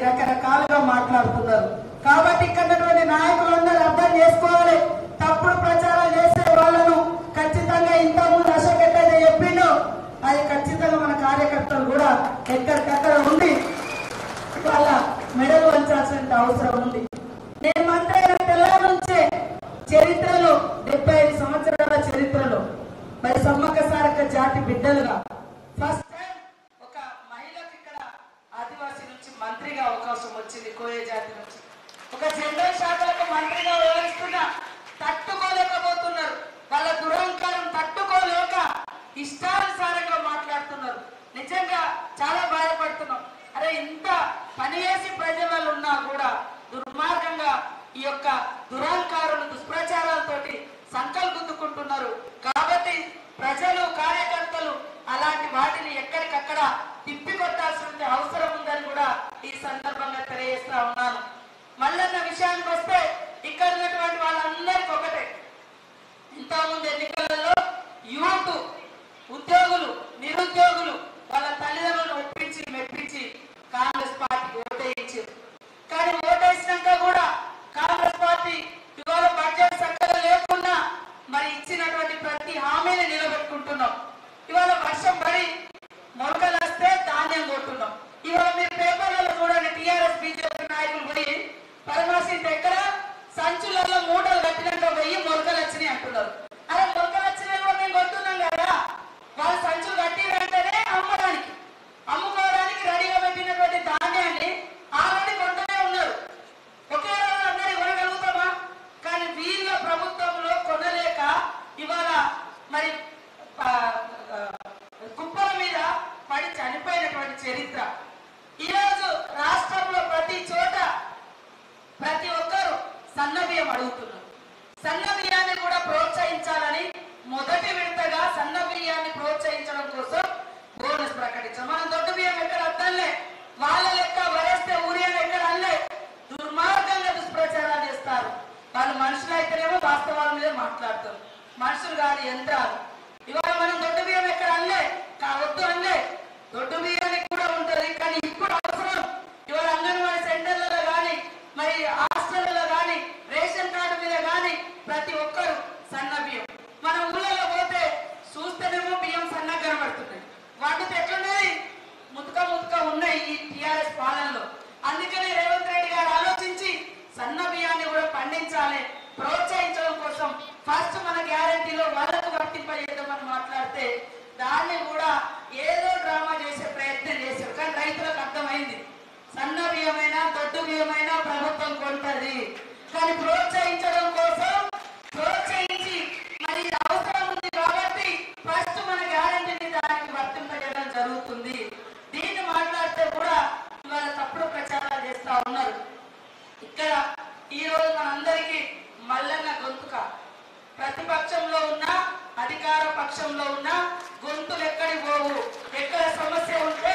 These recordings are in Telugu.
రకరకాలుగా మాట్లాడుతున్నారు. కాబట్టి ఇక్కడ నాయకులందరూ అర్థం చేసుకోవాలి. తప్పుడు ప్రచారం చేసే వాళ్ళను ఖచ్చితంగా ఇంతకుముందు అశోక్ ఎట్లయితే చెప్పిండో అది ఖచ్చితంగా మన కార్యకర్తలు కూడా ఎక్కడికక్కడ ఉండి వాళ్ళ మెడలు వంచాల్సిన అవసరం ఉంది. నేను మంత్రి తెలంగాణ నుంచే చరిత్రలో 75 సంవత్సరాల చరిత్రలో మరి సమ్మక్క సారక్క జాతి బిడ్డలుగా ఫస్ట్ టైం ఒక మహిళకి ఇక్కడ ఆదివాసీ నుంచి మంత్రిగా అవకాశం వచ్చింది. కోయ జాతి నుంచి ఒక జనరల్ శాఖలకు మంత్రిగా వ్యవహరిస్తున్నా తట్టుకోలేకపోతున్నారు. వాళ్ళ దురహంకారం తట్టుకోలేక ఇష్టానుసారంగా మాట్లాడుతున్నారు. నిజంగా చాలా బాధపడుతున్నాం. అరే ఇంత పనిచేసి ప్రజలలో ఉన్నా కూడా దుర్మార్గంగా ఈ యొక్క దురహంకారులు దుష్ప్రచారాలతోటి సంకల్ గుద్దుకుంటున్నారు. కాబట్టి ప్రజలు కార్యకర్తలు అలాంటి వాటిని ఎక్కడికక్కడ తిప్పికొట్టాల్సిన అవసరం ఉందని కూడా ఈ సందర్భంగా తెలియజేస్తా ఉన్నాను. మల్లన్న విషయానికి వస్తే ఇక్కడ ఉన్నటువంటి వాళ్ళందరికీ ఒకటే, ఇంతకుముందు ఎన్నికలలో యూత్ ఉద్యోగులు నిరుద్యోగులు వాళ్ళ తల్లిదండ్రులను ఒప్పించి మెప్పించి కాంగ్రెస్ పార్టీకి ఓటేయించారు. కానీ ఓటేసినాక కూడా కాంగ్రెస్ పార్టీ ఇవాళ బడ్జెట్ చక్కగా లేకుండా మరి ఇచ్చినటువంటి ప్రతి హామీని నిలబెట్టుకుంటున్నాం. ఇవాళ వర్షం పడి మొలకలు వస్తే ధాన్యం కొట్టున్నాం. ఇవాళ మీరు పేపర్లలో చూడండి, టీఆర్ఎస్ బీజేపీ నాయకులు పోయి పరామర్శించి ఎక్కడ సంచులలో మూటలు కట్టినాక 1000 మొలకలు వచ్చినాయి అంటున్నారు. అరే మొలకలు వచ్చినాయి కూడా మేము కొట్టున్నాం కదా. వాళ్ళు సంచులు కట్టి వెంటనే అమ్ముకోవడానికి రెడీగా పెట్టినటువంటి ధాన్యాన్ని ఆల్రెడీ కొంటూనే ఉన్నారు. ఒకే రోజు అందరి కొనగలుగుతామా? కానీ వీళ్ళ ప్రభుత్వంలో కొనలేక ఇవాళ మరి కుప్పల మీద పడి చనిపోయినటువంటి చరిత్ర. ఈరోజు రాష్ట్రంలో ప్రతి చోట ప్రతి ఒక్కరు సన్న బియ్యం అడుగుతున్నారు. సన్న బియ్యాన్ని కూడా ప్రోత్సహించాలని మొదటి విడతగా సన్న బియ్యాన్ని ప్రోత్సహించడం కోసం బోనస్ ప్రకటించాం. మనం దొడ్డు బియ్యం ఎక్కడ అద్దలే, వాళ్ళ లెక్క వరేస్తే ఊరియాలు ఎక్కడ అల్లే. దుర్మార్గంగా దుష్ప్రచారాలు చేస్తారు. వాళ్ళు మనుషులు అయితేనేమో వాస్తవాల మీద మాట్లాడతారు. మనుషులు కాదు యంత్రాలు. ఇవాళ మనం దొడ్డు బియ్యం ఎక్కడ అల్లే కావద్దు అల్లే, దొడ్డు బియ్యానికి కూడా ఉంటుంది. కానీ ఇప్పుడు అవసరం ఇవాళ అంగన్వాడీ సెంటర్లలో కానీ మరి హాస్టల్లో కానీ రేషన్ కార్డు మీద కానీ ప్రతి ఒక్కరు సన్న బియ్యం. మన ఊళ్ళలో పోతే చూస్తేనేమో బియ్యం సన్నగా కనబడుతున్నాయి, వాటితో ఎట్లున్నాయి ముతక ఉన్నాయి ఈ టీఆర్ఎస్ పాలనలో. అందుకనే రేవంత్ రెడ్డి గారు ఆలోచించి సన్న బియ్యాన్ని కూడా పండించాలి, ప్రోత్సహించడం కోసం ఫస్ట్ మన గ్యారంటీలో వాళ్ళకు వర్తింపజేద్దామని మాట్లాడితే దాన్ని కూడా ఏదో డ్రామా చేసే ప్రయత్నం చేశారు. కానీ రైతులకు అర్థమైంది సన్న బియ్యమైనా దొడ్డు బియ్యమైనా ప్రభుత్వం కొంటది. కానీ ప్రోత్సహించడం కోసం ప్రోత్సహించి మరి అవసరం ఉంది కాబట్టి ఫస్ట్ మన గ్యారంటీని దానికి వర్తింపజేయడం జరుగుతుంది. దీన్ని మాట్లాడితే కూడా ఇవాళ తప్పుడు ప్రచారాలు చేస్తా ఉన్నారు. ఇక్కడ ఈ రోజు మనందరికీ మల్లన్న గొంతుక, ప్రతిపక్షంలో ఉన్నా అధికార పక్షంలో ఉన్నా గొంతులు ఎక్కడికి పోవు. ఎక్కడ సమస్య ఉంటే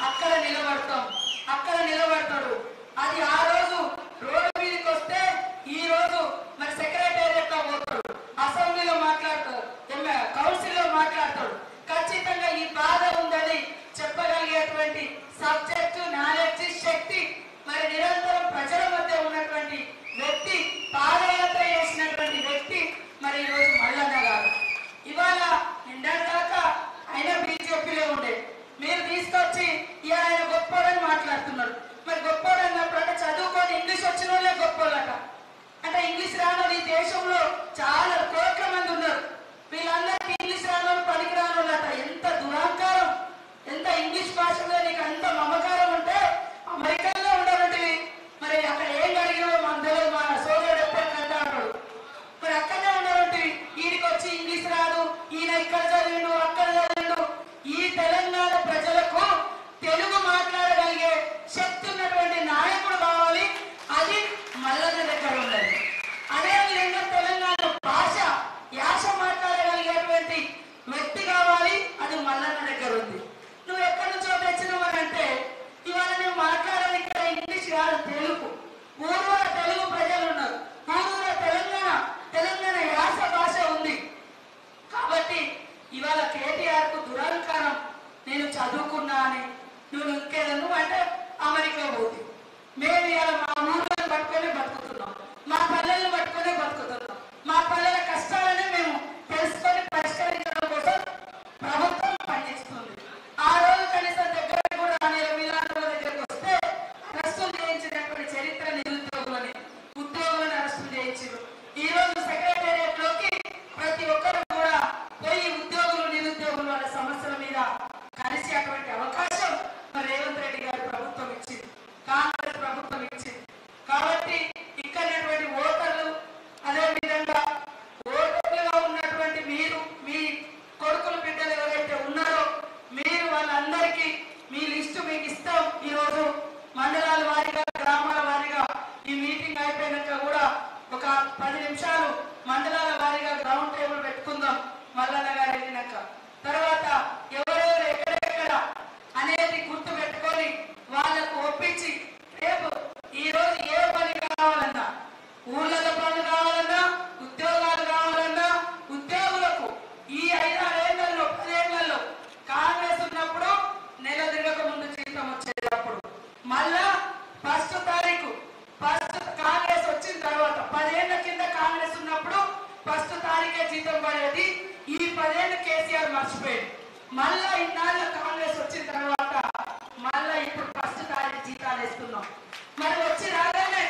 అక్కడ నిలబడతాం, అక్కడ నిలబడతాడు. అది ఆ రోజు రోడ్డు మీదకి వస్తే ఈ రోజు మరి సెక్రటేరియట్ లో పోతాడు, అసెంబ్లీలో మాట్లాడతాడు, కౌన్సిల్లో మాట్లాడతాడు. ఖచ్చితంగా ఈ బాధ ఉందని చెప్పగలిగేటువంటి సబ్జెక్టు నాలెడ్జ్ శక్తి మరి నిరంతరం ప్రజల మధ్య ఉన్నటువంటి వ్యక్తి, పాదయాత్ర చేసినటువంటి వ్యక్తి మరి ఈరోజు మల్లన్న గారు. ఇవాళ నిండా దాకా ఆయన బీజేపీలో ఉండే, మీరు తీసుకొచ్చి ఇవాళ ఆయన గొప్పదని మేము ఇలా మా ఊర్లను పట్టుకొని బతుకుతున్నాం, మా పల్లెలను పట్టుకొని బతుకుతున్నాం. మా పల్లెల కష్టాలనే మేము తెలుసుకొని పరిష్కరించడం కోసం ప్రభుత్వం పనిచేస్తుంది. ఆ రోజు కనీసం దగ్గర కూడా మీలాంటి దగ్గరకు వస్తే అరెస్టులు చేయించినటువంటి చరిత్ర నిరుద్యోగులని, ఉద్యోగులను అరెస్టులు చేయించారు. ఈ రోజు సెక్రటేరియట్ లోకి ప్రతి ఒక్కరు కూడా పోయి ఉద్యోగులు నిరుద్యోగులు వాళ్ళ సమస్యల మీద కలిసి అటువంటి అవకాశం మరి రేవంత్ రెడ్డి గారి ప్రభుత్వం ఇచ్చింది, కాంగ్రెస్ ప్రభుత్వం ఇచ్చింది. కాబట్టి ఇక్కడ ఓటర్లు, అదే విధంగా ఓటర్లుగా ఉన్నటువంటి మీరు, మీ కొడుకులు బిడ్డలు ఎవరైతే ఉన్నారో మీరు వాళ్ళందరికీ మీ లిస్టు మీకు ఇస్తాం. ఈరోజు మండలాల వారీగా, గ్రామాల వారీగా ఈ మీటింగ్ అయిపోయినాక కూడా ఒక 10 నిమిషాలు మండలాల వారీగా గ్రౌండ్ టేబుల్ పెట్టుకుందాం. మల్లన్న గారు వెళ్ళినాక తర్వాత ఎవరెవరు ఎక్కడెక్కడ అనేది గుర్తు పెట్టుకొని వాళ్ళకు ఒప్పించి రేపు ఈ రోజు ఏ పని కావాలన్నా, ఊళ్ళలో పనులు కావాలన్నా, ఉద్యోగాలు కావాలన్నా, ఉద్యోగులకు ఈ 5-6 ఏళ్లలో 10 ఏళ్లలో కాంగ్రెస్ ఉన్నప్పుడు నెల తిరగక ముందు జీతం వచ్చేటప్పుడు, మళ్ళా ఫస్ట్ తారీఖు కాంగ్రెస్ వచ్చిన తర్వాత 10 ఏళ్ల కింద కాంగ్రెస్ ఉన్నప్పుడు ఫస్ట్ తారీఖే జీతం పడేది. ఈ 10 ఏళ్ళు కేసీఆర్ మర్చిపోయాడు. మళ్ళా ఇన్నాళ్ళు కాంగ్రెస్ వచ్చిన తర్వాత మళ్ళా ఇప్పుడు ఫస్ట్ తారీఖు జీతాలు వేస్తున్నాం. మరి వచ్చి రాగానే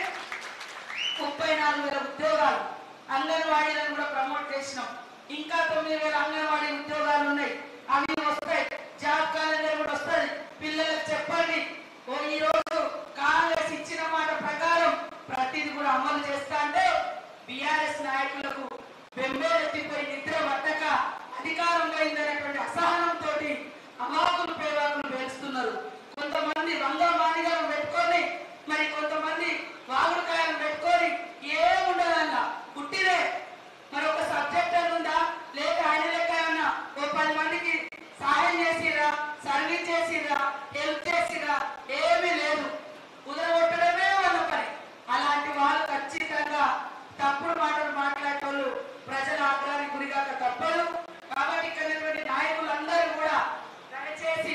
34,000 ఉద్యోగాలు, అంగన్వాడీలను కూడా ప్రమోట్ చేసినాం. ఇంకా 9,000 అంగన్వాడీ ఉద్యోగాలు ఉన్నాయి, అవి వస్తాయి. జాబ్ క్యాలెండర్ కూడా వస్తుంది. పిల్లలకు చెప్పండి, ఈ రోజు కాంగ్రెస్ ఇచ్చిన మాట ప్రకారం ప్రతిది కూడా అమలు చేస్తా అంటే బీఆర్ఎస్ నాయకులకు బెంబేలెత్తిపోయి నిద్ర పట్టక అధికారం పోయిందనేటువంటి అసహనంతో అమాకులు పేవాకులు పేలుస్తున్నారు. కొంతమంది వంగ మాదిగలను పెట్టుకొని, మరి కొంతమంది వాగుడుకాయలను పెట్టుకొని ఏముండదన్నా పుట్టినే మరి ఒక సబ్జెక్ట్ అని ఉందా, లేక ఆయన లెక్క ఏమన్నా ఓ 10 మందికి సహాయం చేసిరా, సర్వీస్ చేసిరా, హెల్ప్ చేసిరా, ఏమీ లేదు. కుదరగొట్టడమే వాళ్ళ పని. అలాంటి వాళ్ళు ఖచ్చితంగా తప్పుడు మాటలు మాట్లాడేటోళ్ళు ప్రజల ఆగ్రహానికి గురిగాక తప్పదు. కాబట్టి ఇక్కడ నాయకులందరూ కూడా దయచేసి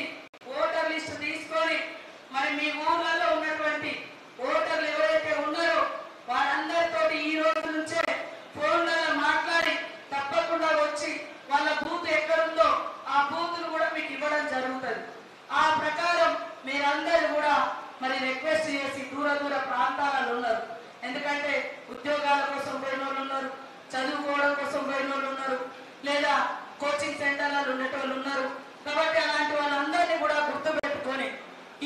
ఓటర్ లిస్టు తీసుకొని మరి మీ ఊర్లలో ఉన్నటువంటి ఓటర్లు ఎవరైతే ఉన్నారో వారందరితో ఈ రోజు నుంచే ఫోన్లలో మాట్లాడి తప్పకుండా వచ్చి వాళ్ళ బూత్ ఎక్కడుందో ఆ బూత్ను కూడా మీకు ఇవ్వడం జరుగుతుంది. ఆ ప్రకారం మీరందరూ కూడా మరి రిక్వెస్ట్ చేసి దూర ప్రాంతాలలో ఉన్నారు. ఎందుకంటే ఉద్యోగాల కోసం పోయిన వాళ్ళు ఉన్నారు, చదువుకోవడం కోసం పోయిన వాళ్ళు ఉన్నారు, లేదా కోచింగ్ సెంటర్లలో ఉండేటోళ్ళు ఉన్నారు. కాబట్టి అలాంటి వాళ్ళందరినీ కూడా గుర్తుపెట్టుకొని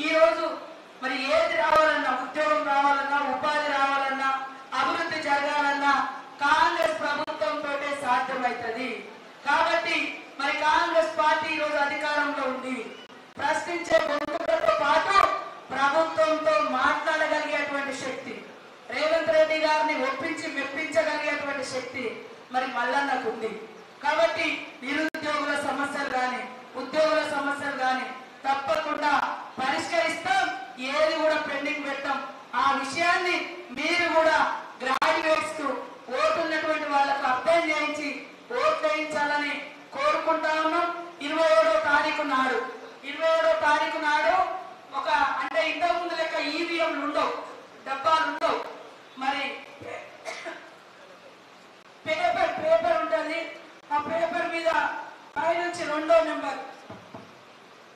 ఈ రోజు మరి ఏది రావాలన్నా, ఉద్యోగం రావాలన్నా, ఉపాధి రావాలన్నా, అభివృద్ధి జరగాలన్నా కాంగ్రెస్ ప్రభుత్వంతో సాధ్యమవుతుంది. కాబట్టి మరి కాంగ్రెస్ పార్టీ ఈ రోజు అధికారంలో ఉంది. ప్రశ్నించే గొంతులతో పాటు ప్రభుత్వంతో మాట్లాడగలిగేటువంటి శక్తి, రేవంత్ రెడ్డి గారిని ఒప్పించి మెప్పించగలిగేటువంటి శక్తి మరి మల్లన్నకు ఉంది. కాబట్టి నిరుద్యోగుల సమస్యలు కానీ, ఉద్యోగుల సమస్యలు కానీ తప్పకుండా పరిష్కరిస్తాం. ఏది కూడా పెండింగ్ పెట్టాం. ఆ విషయాన్ని మీరు కూడా గ్రాడ్యుయేట్స్ కు ఓటున్నటువంటి వాళ్ళకు అర్థం చేయించి ఓట్లు వేయించాలని కోరుకుంటా ఉన్నాం. 27వ తారీఖు నాడు ఒక అంటే ఇంతకు ముందు లెక్క ఈవీఎంలు ఉండవు, డబ్బాలు ఉండవు. మరి పేపర్ ఉంటుంది. ఆ పేపర్ మీద పైనుంచి 2వ నెంబర్,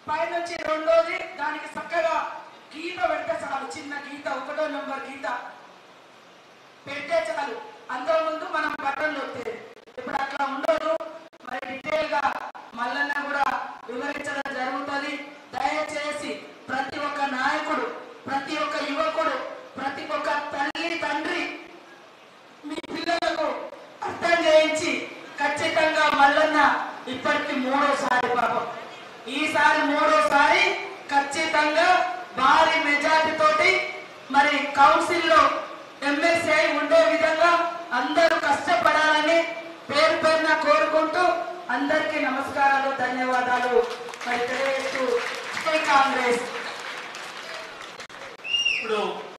పైనుంచి 2వది దానికి చక్కగా గీత పెడితే చాలు. చిన్న గీత, 1వ నెంబర్ గీత పెడితే చాలు. అందరి ముందు మనం బట్టలు వస్తే ఇప్పుడు అట్లా ఉండదు. మరి డీటెయిల్ గా మల్లన్న కూడా వివరించడం జరుగుతుంది. దయచేసి ప్రతి ఒక్క నాయకుడు, ప్రతి ఒక్క యువకుడు, ప్రతి ఒక్క తల్లి తండ్రి మీ పిల్లలకు అర్థం చేయించి ఖచ్చితంగా మల్లన్న ఇప్పటికి 3వసారి పాపం, ఈసారి 3వసారి ఖచ్చితంగా భారీ మెజార్టీ తోటి మరి కౌన్సిల్లో ఎమ్మెల్సీ ఉండే విధంగా అందరూ కష్టపడాలని పేరు పేరున కోరుకుంటూ అందరికీ నమస్కారాలు, ధన్యవాదాలు. మరి తెలియజేస్తూ కాంగ్రెస్. ఇప్పుడు